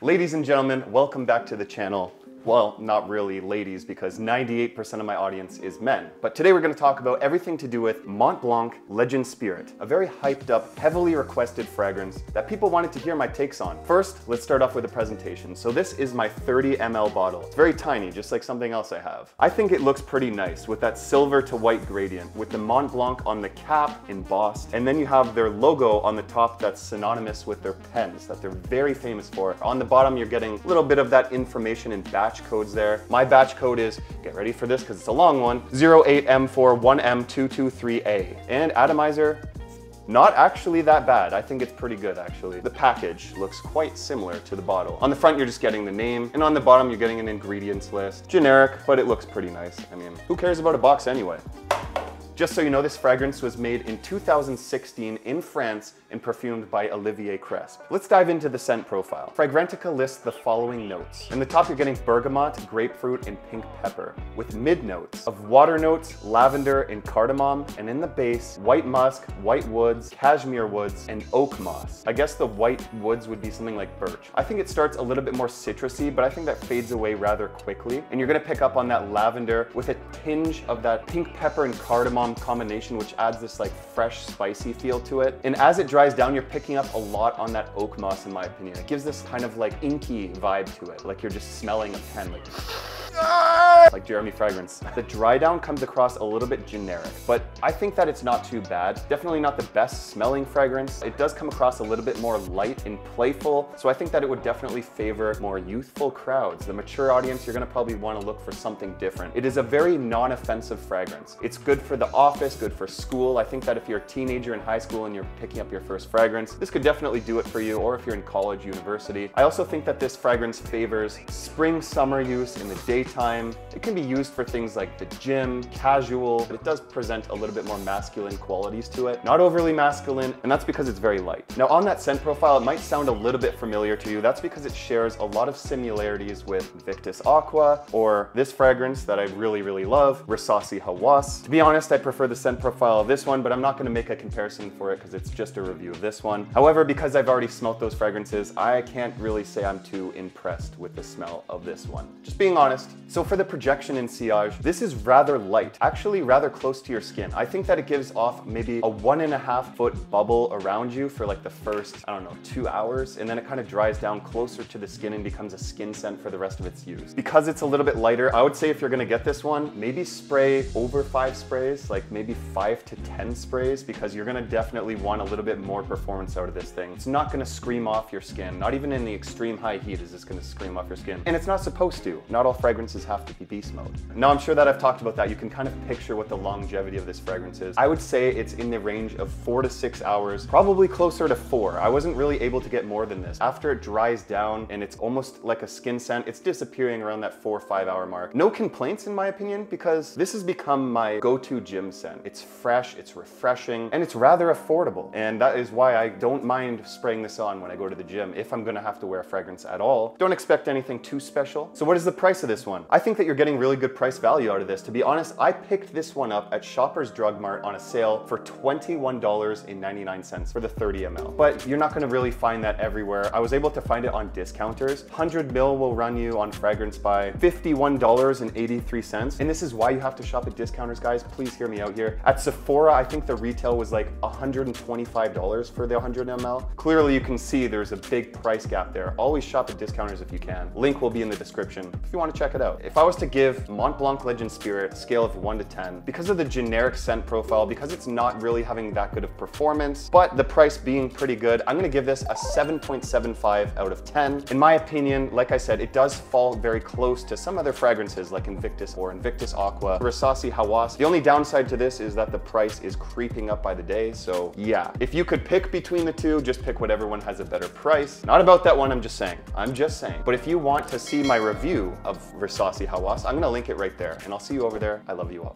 Ladies and gentlemen, welcome back to the channel. Well, not really ladies, because 98% of my audience is men. But today we're going to talk about everything to do with Montblanc Legend Spirit, a very hyped up, heavily requested fragrance that people wanted to hear my takes on. First, let's start off with a presentation. So this is my 30 ml bottle. It's very tiny, just like something else I have. I think it looks pretty nice with that silver to white gradient, with the Montblanc on the cap embossed, and then you have their logo on the top that's synonymous with their pens that they're very famous for. On the bottom, you're getting a little bit of that information in batch codes there. My batch code is, get ready for this because it's a long one, 08M41M223A. And atomizer, not actually that bad. I think it's pretty good actually. The package looks quite similar to the bottle. On the front, you're just getting the name, and on the bottom, you're getting an ingredients list. Generic, but it looks pretty nice. I mean, who cares about a box anyway? Just so you know, this fragrance was made in 2016 in France and perfumed by Olivier Cresp. Let's dive into the scent profile. Fragrantica lists the following notes. In the top, you're getting bergamot, grapefruit, and pink pepper, with mid notes of water notes, lavender, and cardamom, and in the base, white musk, white woods, cashmere woods, and oak moss. I guess the white woods would be something like birch. I think it starts a little bit more citrusy, but I think that fades away rather quickly, and you're gonna pick up on that lavender with a tinge of that pink pepper and cardamom combination, which adds this like fresh, spicy feel to it. And as it dries down, you're picking up a lot on that oak moss, in my opinion. It gives this kind of like inky vibe to it, like you're just smelling a pen, like Jeremy Fragrance. The dry down comes across a little bit generic, but I think that it's not too bad. Definitely not the best smelling fragrance. It does come across a little bit more light and playful, so I think that it would definitely favor more youthful crowds. The mature audience, you're gonna probably want to look for something different. It is a very non-offensive fragrance. It's good for the office, good for school. I think that if you're a teenager in high school and you're picking up your first fragrance, this could definitely do it for you, or if you're in college, university. I also think that this fragrance favors spring, summer use in the daytime. It can be used for things like the gym, casual, but it does present a little bit more masculine qualities to it. Not overly masculine, and that's because it's very light. Now on that scent profile, it might sound a little bit familiar to you. That's because it shares a lot of similarities with Victus Aqua, or this fragrance that I really love, Risasi Hawas. To be honest, I prefer the scent profile of this one, but I'm not gonna make a comparison for it because it's just a review of this one. However, because I've already smelt those fragrances, I can't really say I'm too impressed with the smell of this one. Just being honest. So for the projection in sillage, this is rather light, actually rather close to your skin. I think that it gives off maybe a 1.5 foot bubble around you for like the first, I don't know, 2 hours, and then it kind of dries down closer to the skin and becomes a skin scent for the rest of its use. Because it's a little bit lighter, I would say if you're gonna get this one, maybe spray over 5 sprays, like maybe 5 to 10 sprays, because you're gonna definitely want a little bit more performance out of this thing. It's not gonna scream off your skin. Not even in the extreme high heat is this gonna scream off your skin. And it's not supposed to. Not all fragrances have to be beast mode. Now I'm sure that I've talked about that. You can kind of picture what the longevity of this fragrance is. I would say it's in the range of 4 to 6 hours, probably closer to 4. I wasn't really able to get more than this. After it dries down and it's almost like a skin scent, it's disappearing around that 4 or 5 hour mark. No complaints in my opinion, because this has become my go-to gym scent. It's fresh, it's refreshing, and it's rather affordable. And that is why I don't mind spraying this on when I go to the gym. If I'm gonna have to wear a fragrance at all, don't expect anything too special. So what is the price of this one? I think that you're getting really good price value out of this. To be honest, I picked this one up at Shoppers Drug Mart on a sale for $21.99 for the 30 ml. But you're not gonna really find that everywhere. I was able to find it on discounters. 100 ml will run you on Fragrance by $51.83. And this is why you have to shop at discounters, guys. Please hear me out here. At Sephora, I think the retail was like $125 for the 100 ml. Clearly you can see there's a big price gap there. Always shop at discounters if you can. Link will be in the description if you want to check it out. If I was to give Montblanc Legend Spirit a scale of 1 to 10, because of the generic scent profile, because it's not really having that good of performance, but the price being pretty good, I'm gonna give this a 7.75 out of 10. In my opinion, like I said, it does fall very close to some other fragrances like Invictus or Invictus Aqua, Risasi Hawas. The only downside to this is that the price is creeping up by the day, so yeah. If you could pick between the two, just pick whatever one has a better price. Not about that one, I'm just saying. But if you want to see my review of Risasi Hawas, I'm gonna link it right there, and I'll see you over there. I love you all.